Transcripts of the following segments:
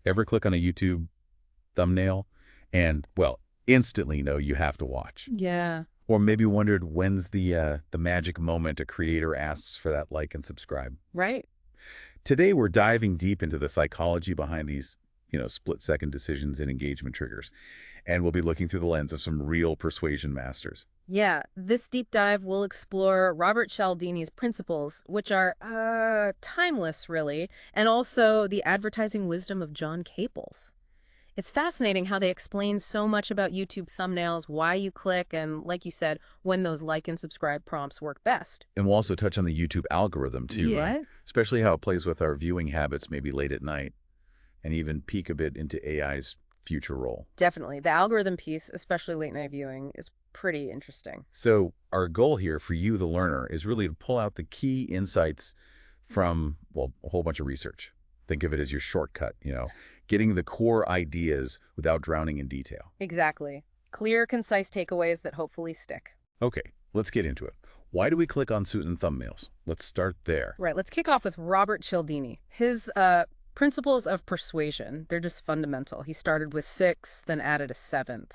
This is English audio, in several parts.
Ever click on a YouTube thumbnail and, well, instantly know you have to watch? Yeah, Or maybe wondered when's the magic moment a creator asks for that like and subscribe? right. Today, we're diving deep into the psychology behind these, split-second decisions and engagement triggers. And we'll be looking through the lens of some real persuasion masters. Yeah, this deep dive will explore Robert Cialdini's principles, which are timeless, really, and also the advertising wisdom of John Caples. It's fascinating how they explain so much about YouTube thumbnails, why you click, and like you said, when those like and subscribe prompts work best. And we'll also touch on the YouTube algorithm too, right? Yeah. Especially how it plays with our viewing habits, maybe late at night, and even peek a bit into AI's future role. Definitely. The algorithm piece, especially late night viewing, is pretty interesting. So our goal here for you, the learner, is really to pull out the key insights from, well, a whole bunch of research. Think of it as your shortcut, getting the core ideas without drowning in detail. Exactly. Clear, concise takeaways that hopefully stick. Okay, let's get into it. Why do we click on certain thumbnails? Let's start there. Right, let's kick off with Robert Cialdini. His principles of persuasion, they're just fundamental. He started with 6, then added a 7th.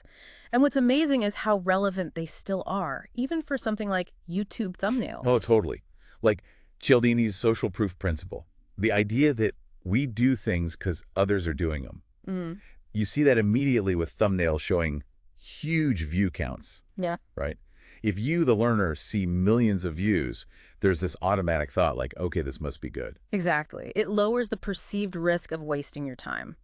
And what's amazing is how relevant they still are, even for something like YouTube thumbnails. Oh, totally. Like Cialdini's social proof principle. The idea that we do things because others are doing them. Mm, You see that immediately with thumbnails showing huge view counts, yeah. right? If you, the learner, see millions of views, there's this automatic thought like, okay, this must be good. Exactly. It lowers the perceived risk of wasting your time.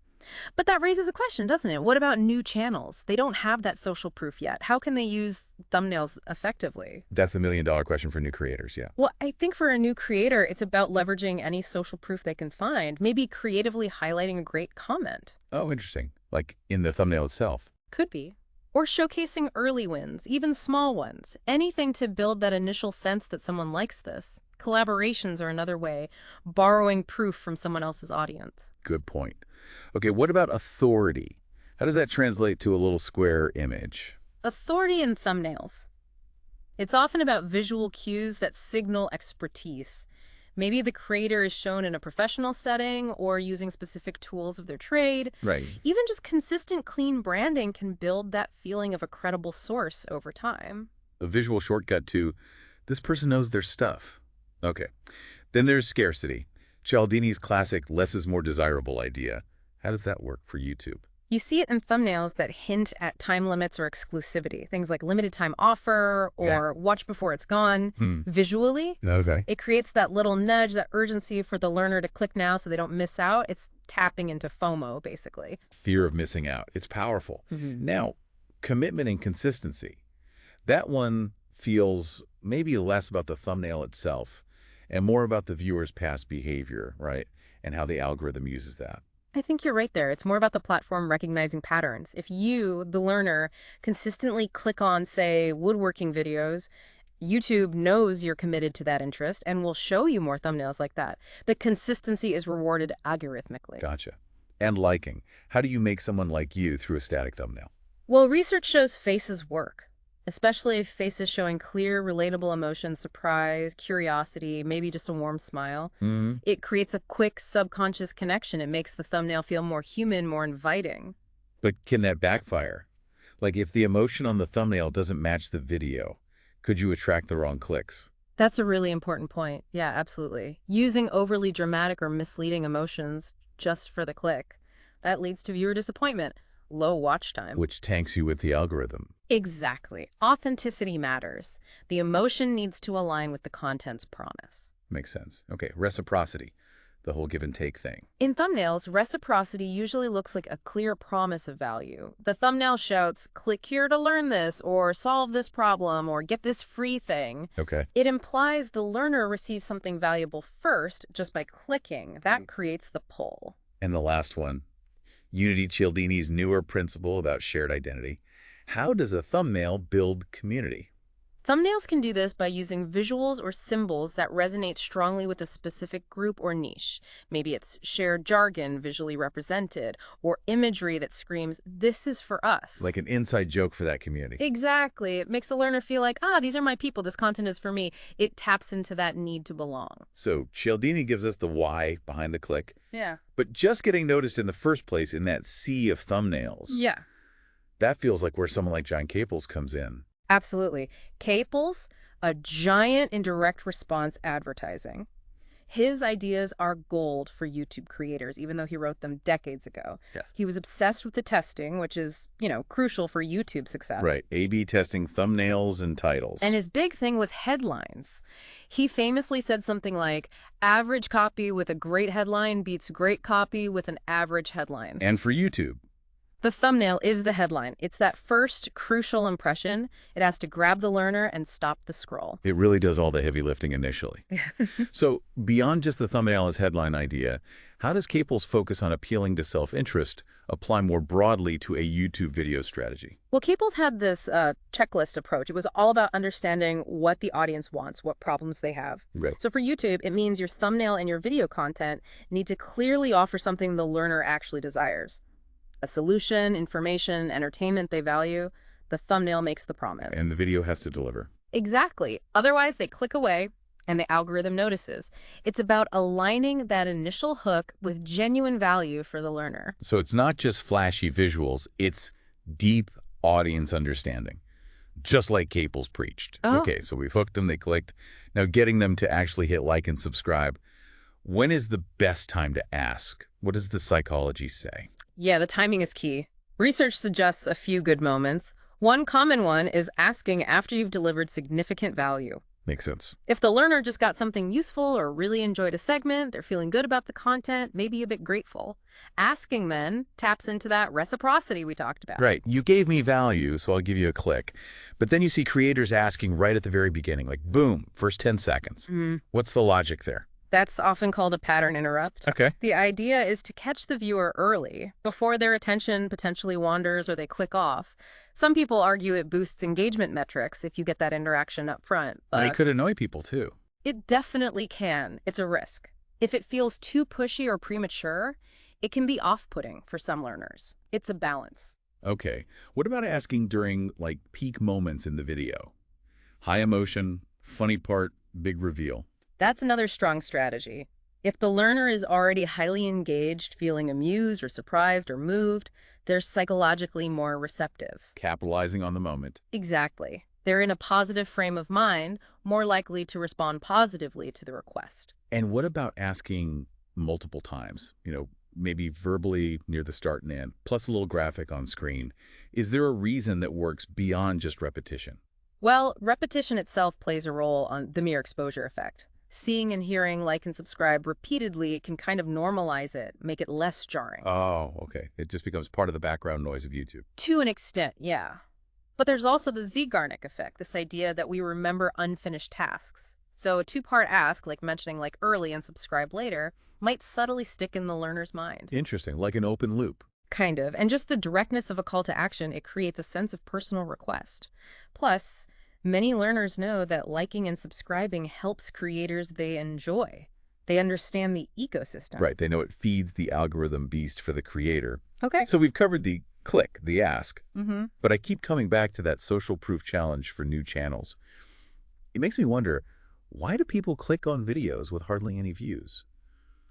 But that raises a question, doesn't it? What about new channels? They don't have that social proof yet. How can they use thumbnails effectively? That's the million-dollar question for new creators, yeah. Well, I think for a new creator, it's about leveraging any social proof they can find, maybe creatively highlighting a great comment. Oh, interesting. Like in the thumbnail itself. Could be. Or showcasing early wins, even small ones. Anything to build that initial sense that someone likes this. Collaborations are another way, borrowing proof from someone else's audience. Good point. Okay, what about authority? How does that translate to a little square image? Authority in thumbnails. It's often about visual cues that signal expertise. Maybe the creator is shown in a professional setting or using specific tools of their trade. Right. Even just consistent, clean branding can build that feeling of a credible source over time. A visual shortcut to this person knows their stuff. Okay. Then there's scarcity. Cialdini's classic less is more desirable idea. How does that work for YouTube? You see it in thumbnails that hint at time limits or exclusivity, things like limited time offer or watch before it's gone. Visually, Okay. it creates that little nudge, that urgency for the learner to click now so they don't miss out. It's tapping into FOMO, basically. Fear of missing out. It's powerful. Now, commitment and consistency. That one feels maybe less about the thumbnail itself and more about the viewer's past behavior, right? And how the algorithm uses that. I think you're right there. It's more about the platform recognizing patterns. If you, the learner, consistently click on, say, woodworking videos, YouTube knows you're committed to that interest and will show you more thumbnails like that. The consistency is rewarded algorithmically. Gotcha. And liking. How do you make someone like you through a static thumbnail? Well, research shows faces work, especially if faces showing clear, relatable emotions, surprise, curiosity, maybe just a warm smile. It creates a quick subconscious connection. It makes the thumbnail feel more human, more inviting. But can that backfire? Like if the emotion on the thumbnail doesn't match the video, could you attract the wrong clicks? That's a really important point. Yeah, absolutely. Using overly dramatic or misleading emotions just for the click, that leads to viewer disappointment, low watch time. Which tanks you with the algorithm. Exactly. Authenticity matters. The emotion needs to align with the content's promise. Makes sense. Okay, reciprocity. The whole give and take thing. In thumbnails, reciprocity usually looks like a clear promise of value. The thumbnail shouts, click here to learn this, or solve this problem, or get this free thing. Okay. It implies the learner receives something valuable first just by clicking. That creates the pull. And the last one, Unity Cialdini's newer principle about shared identity. How does a thumbnail build community? Thumbnails can do this by using visuals or symbols that resonate strongly with a specific group or niche. Maybe it's shared jargon visually represented, or imagery that screams, "This is for us." Like an inside joke for that community. Exactly. It makes the learner feel like, these are my people, this content is for me. It taps into that need to belong. So Cialdini gives us the why behind the click. Yeah. But just getting noticed in the first place in that sea of thumbnails, Yeah. that feels like where someone like John Caples comes in. Absolutely. Caples, a giant in direct response advertising. His ideas are gold for YouTube creators, even though he wrote them decades ago. Yes. He was obsessed with the testing, which is, crucial for YouTube success. Right. A/B testing thumbnails and titles. And his big thing was headlines. He famously said something like, average copy with a great headline beats great copy with an average headline. And for YouTube. The thumbnail is the headline. It's that first crucial impression. It has to grab the learner and stop the scroll. It really does all the heavy lifting initially. So beyond just the thumbnail as headline idea, how does Caples focus on appealing to self-interest apply more broadly to a YouTube video strategy? Well, Caples had this checklist approach. It was all about understanding what the audience wants, what problems they have. Right. So for YouTube, it means your thumbnail and your video content need to clearly offer something the learner actually desires. A solution, information, entertainment they value. The thumbnail makes the promise. And the video has to deliver. Exactly. Otherwise, they click away and the algorithm notices. It's about aligning that initial hook with genuine value for the learner. So it's not just flashy visuals, it's deep audience understanding. Just like Caples preached. Oh. Okay, so we've hooked them, they clicked. Now getting them to actually hit like and subscribe. When is the best time to ask? What does the psychology say? Yeah, the timing is key. Research suggests a few good moments. One common one is asking after you've delivered significant value. Makes sense. If the learner just got something useful or really enjoyed a segment, they're feeling good about the content, maybe a bit grateful. Asking then taps into that reciprocity we talked about. Right. You gave me value, so I'll give you a click. But then you see creators asking right at the very beginning, like, boom, first 10 seconds. What's the logic there? That's often called a pattern interrupt. Okay. The idea is to catch the viewer early, before their attention potentially wanders or they click off. Some people argue it boosts engagement metrics if you get that interaction up front. But But it could annoy people, too. it definitely can. It's a risk. If it feels too pushy or premature, it can be off-putting for some learners. It's a balance. Okay. What about asking during, like, peak moments in the video? High emotion, funny part, big reveal. That's another strong strategy. If the learner is already highly engaged, feeling amused or surprised or moved, they're psychologically more receptive. Capitalizing on the moment. Exactly. They're in a positive frame of mind, more likely to respond positively to the request. And what about asking multiple times? Maybe verbally near the start and end, plus a little graphic on screen. Is there a reason that works beyond just repetition? Well, repetition itself plays a role on the mere exposure effect. Seeing and hearing like and subscribe repeatedly can kind of normalize it, make it less jarring. Oh, okay. It just becomes part of the background noise of YouTube. To an extent, yeah. But there's also the Zeigarnik effect, this idea that we remember unfinished tasks. So a two-part ask, like mentioning like early and subscribe later, might subtly stick in the learner's mind. Interesting, like an open loop. Kind of. And just the directness of a call to action, it creates a sense of personal request. Plus, many learners know that liking and subscribing helps creators they enjoy. They understand the ecosystem. Right, they know it feeds the algorithm beast for the creator. Okay. So we've covered the click, the ask, Mm-hmm. but I keep coming back to that social proof challenge for new channels. It makes me wonder, why do people click on videos with hardly any views?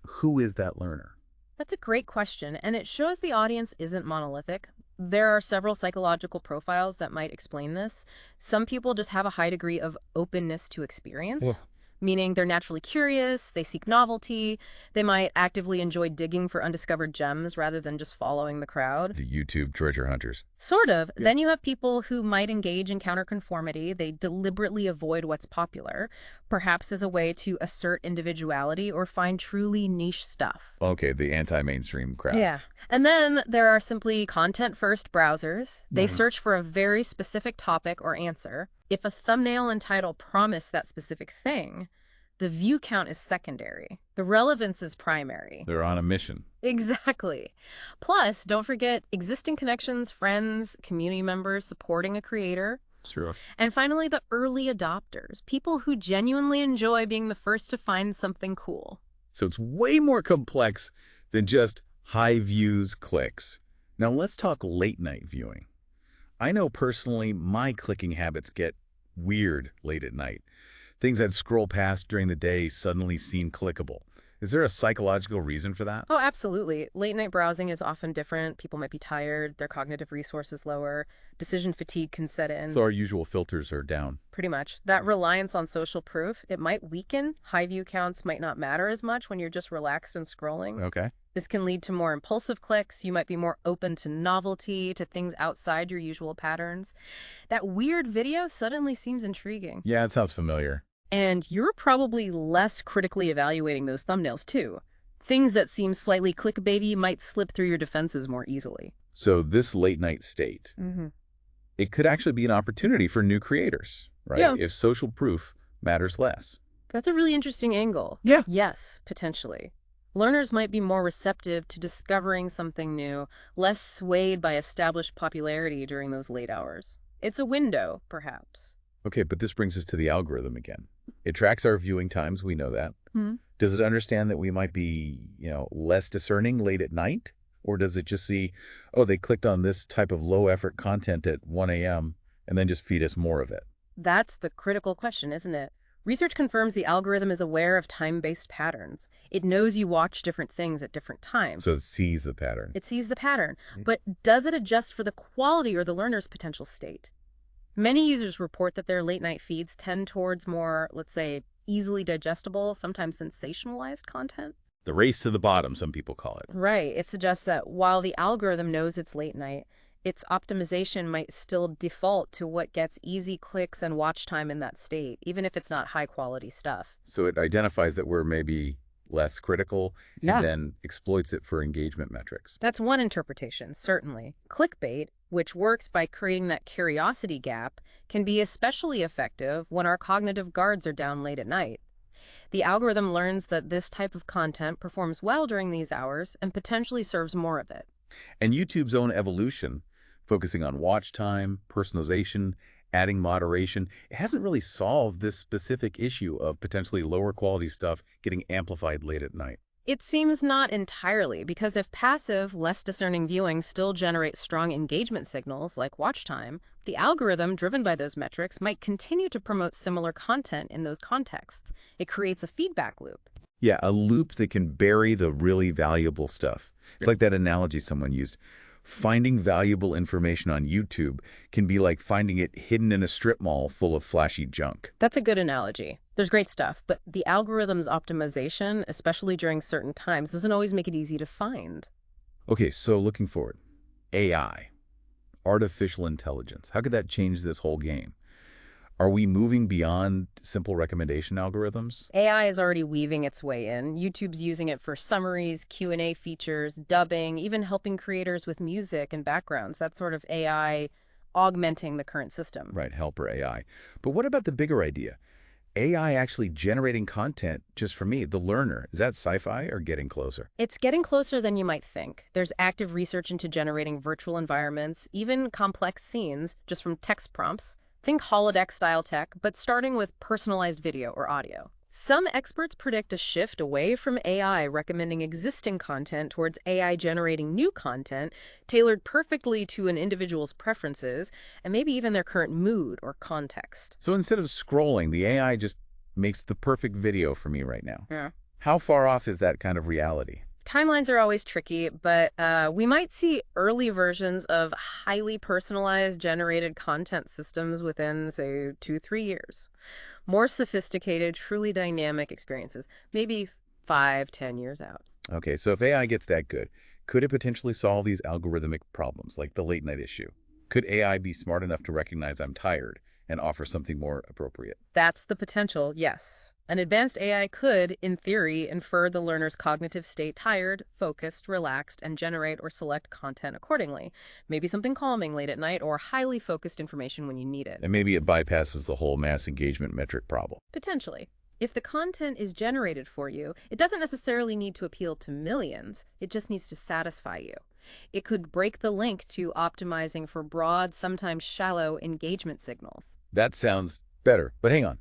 Who is that learner? That's a great question, and it shows the audience isn't monolithic. There are several psychological profiles that might explain this. Some people just have a high degree of openness to experience, Whoa. meaning they're naturally curious, they seek novelty, they might actively enjoy digging for undiscovered gems rather than just following the crowd. The YouTube treasure hunters. Sort of. Yeah. Then you have people who might engage in counterconformity. They deliberately avoid what's popular, perhaps as a way to assert individuality or find truly niche stuff. Okay, the anti-mainstream crowd. Yeah. And then there are simply content-first browsers. They Mhm. search for a very specific topic or answer. If a thumbnail and title promise that specific thing, the view count is secondary. The relevance is primary. They're on a mission. Exactly. Plus, don't forget existing connections, friends, community members supporting a creator. Sure. And finally, the early adopters, people who genuinely enjoy being the first to find something cool. So it's way more complex than just high views clicks. Now let's talk late night viewing. I know personally my clicking habits get weird late at night. Things I'd scroll past during the day suddenly seem clickable. Is there a psychological reason for that? Oh, absolutely. Late night browsing is often different. People might be tired, their cognitive resources lower, decision fatigue can set in. So our usual filters are down. Pretty much. That reliance on social proof, it might weaken. High view counts might not matter as much when you're just relaxed and scrolling. Okay. This can lead to more impulsive clicks. You might be more open to novelty, to things outside your usual patterns. That weird video suddenly seems intriguing. Yeah, it sounds familiar. And you're probably less critically evaluating those thumbnails too. Things that seem slightly clickbaity might slip through your defenses more easily. So this late night state, it could actually be an opportunity for new creators, right? Yeah. If social proof matters less. That's a really interesting angle. Yeah. Yes, potentially. Learners might be more receptive to discovering something new, less swayed by established popularity during those late hours. It's a window, perhaps. Okay, but this brings us to the algorithm again. It tracks our viewing times, we know that. Does it understand that we might be, less discerning late at night? Or does it just see, oh, they clicked on this type of low-effort content at 1 a.m. and then just feed us more of it? That's the critical question, isn't it? Research confirms the algorithm is aware of time-based patterns. It knows you watch different things at different times. So it sees the pattern. It sees the pattern. But does it adjust for the quality or the learner's potential state? Many users report that their late-night feeds tend towards more, let's say, easily digestible, sometimes sensationalized content. The race to the bottom, some people call it. Right. It suggests that while the algorithm knows it's late night, its optimization might still default to what gets easy clicks and watch time in that state, even if it's not high-quality stuff. So it identifies that we're maybe less critical and then exploits it for engagement metrics. That's one interpretation, certainly. Clickbait, which works by creating that curiosity gap, can be especially effective when our cognitive guards are down late at night. The algorithm learns that this type of content performs well during these hours and potentially serves more of it. And YouTube's own evolution, focusing on watch time, personalization, adding moderation, it hasn't really solved this specific issue of potentially lower quality stuff getting amplified late at night. It seems not entirely, because if passive, less discerning viewing still generates strong engagement signals like watch time, the algorithm driven by those metrics might continue to promote similar content in those contexts. It creates a feedback loop. Yeah, a loop that can bury the really valuable stuff. It's like that analogy someone used. Finding valuable information on YouTube can be like finding it hidden in a strip mall full of flashy junk. That's a good analogy. There's great stuff, but the algorithm's optimization, especially during certain times, doesn't always make it easy to find. Okay, so looking forward. AI, artificial intelligence. How could that change this whole game? Are we moving beyond simple recommendation algorithms? AI is already weaving its way in. YouTube's using it for summaries, Q&A features, dubbing, even helping creators with music and backgrounds. That's sort of AI augmenting the current system. Right, helper AI. But what about the bigger idea? AI actually generating content just for me, the learner. Is that sci-fi or getting closer? It's getting closer than you might think. There's active research into generating virtual environments, even complex scenes, just from text prompts. Think holodeck-style tech, but starting with personalized video or audio. Some experts predict a shift away from AI recommending existing content towards AI generating new content tailored perfectly to an individual's preferences and maybe even their current mood or context. So instead of scrolling, the AI just makes the perfect video for me right now. Yeah. How far off is that kind of reality? Timelines are always tricky, but we might see early versions of highly personalized generated content systems within, say, 2-3 years. More sophisticated, truly dynamic experiences, maybe 5-10 years out. Okay, so if AI gets that good, could it potentially solve these algorithmic problems like the late night issue? Could AI be smart enough to recognize I'm tired and offer something more appropriate? That's the potential, yes. An advanced AI could, in theory, infer the learner's cognitive state tired, focused, relaxed, and generate or select content accordingly. Maybe something calming late at night or highly focused information when you need it. And maybe it bypasses the whole mass engagement metric problem. Potentially. If the content is generated for you, it doesn't necessarily need to appeal to millions. It just needs to satisfy you. It could break the link to optimizing for broad, sometimes shallow engagement signals. That sounds better. But hang on.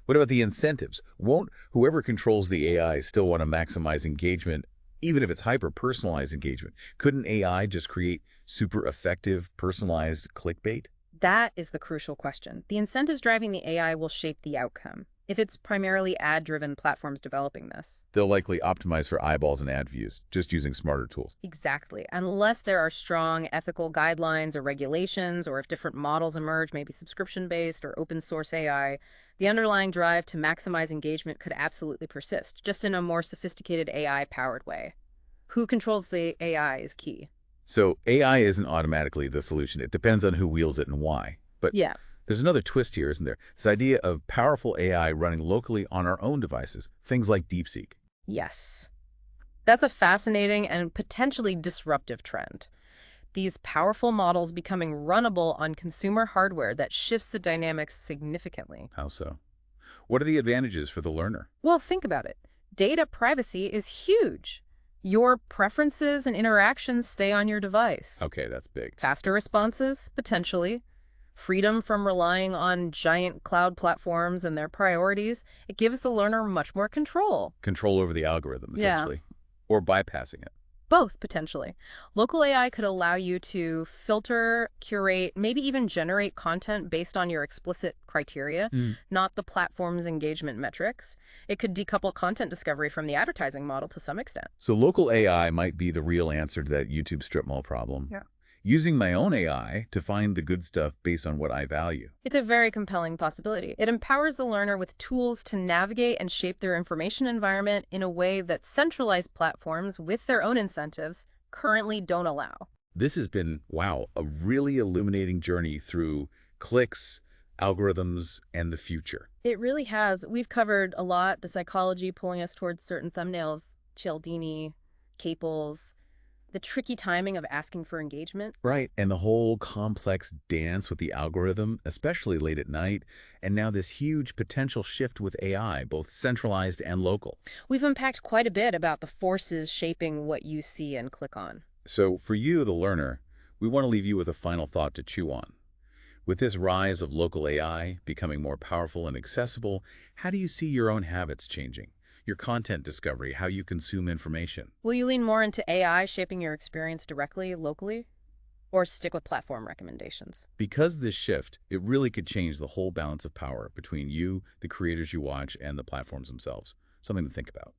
What about the incentives? Won't whoever controls the AI still want to maximize engagement, even if it's hyper-personalized engagement? Couldn't AI just create super effective, personalized clickbait? That is the crucial question. The incentives driving the AI will shape the outcome. If it's primarily ad-driven platforms developing this. They'll likely optimize for eyeballs and ad views, just using smarter tools. Exactly. Unless there are strong ethical guidelines or regulations, or if different models emerge, maybe subscription-based or open source AI, the underlying drive to maximize engagement could absolutely persist, just in a more sophisticated AI-powered way. Who controls the AI is key. So AI isn't automatically the solution. It depends on who wields it and why. But Yeah. there's another twist here, isn't there? This idea of powerful AI running locally on our own devices, things like DeepSeek. Yes. That's a fascinating and potentially disruptive trend. These powerful models becoming runnable on consumer hardware that shifts the dynamics significantly. How so? What are the advantages for the learner? Well, think about it. Data privacy is huge. Your preferences and interactions stay on your device. Okay, that's big. Faster responses, potentially. Freedom from relying on giant cloud platforms and their priorities. It gives the learner much more control. Control over the algorithm, Yeah. essentially. Or bypassing it. Both, potentially. Local AI could allow you to filter, curate, maybe even generate content based on your explicit criteria, not the platform's engagement metrics. It could decouple content discovery from the advertising model to some extent. So local AI might be the real answer to that YouTube strip mall problem. Yeah. Using my own AI to find the good stuff based on what I value. It's a very compelling possibility. It empowers the learner with tools to navigate and shape their information environment in a way that centralized platforms with their own incentives currently don't allow. This has been, wow, a really illuminating journey through clicks, algorithms, and the future. It really has. We've covered a lot, the psychology pulling us towards certain thumbnails, Cialdini, Caples, the tricky timing of asking for engagement. Right, and the whole complex dance with the algorithm, especially late at night, and now this huge potential shift with AI, both centralized and local. We've unpacked quite a bit about the forces shaping what you see and click on. So for you, the learner, we want to leave you with a final thought to chew on. With this rise of local AI becoming more powerful and accessible, how do you see your own habits changing? Your content discovery, how you consume information? Will you lean more into AI shaping your experience directly, locally, or stick with platform recommendations? Because this shift, it really could change the whole balance of power between you, the creators you watch, and the platforms themselves. Something to think about.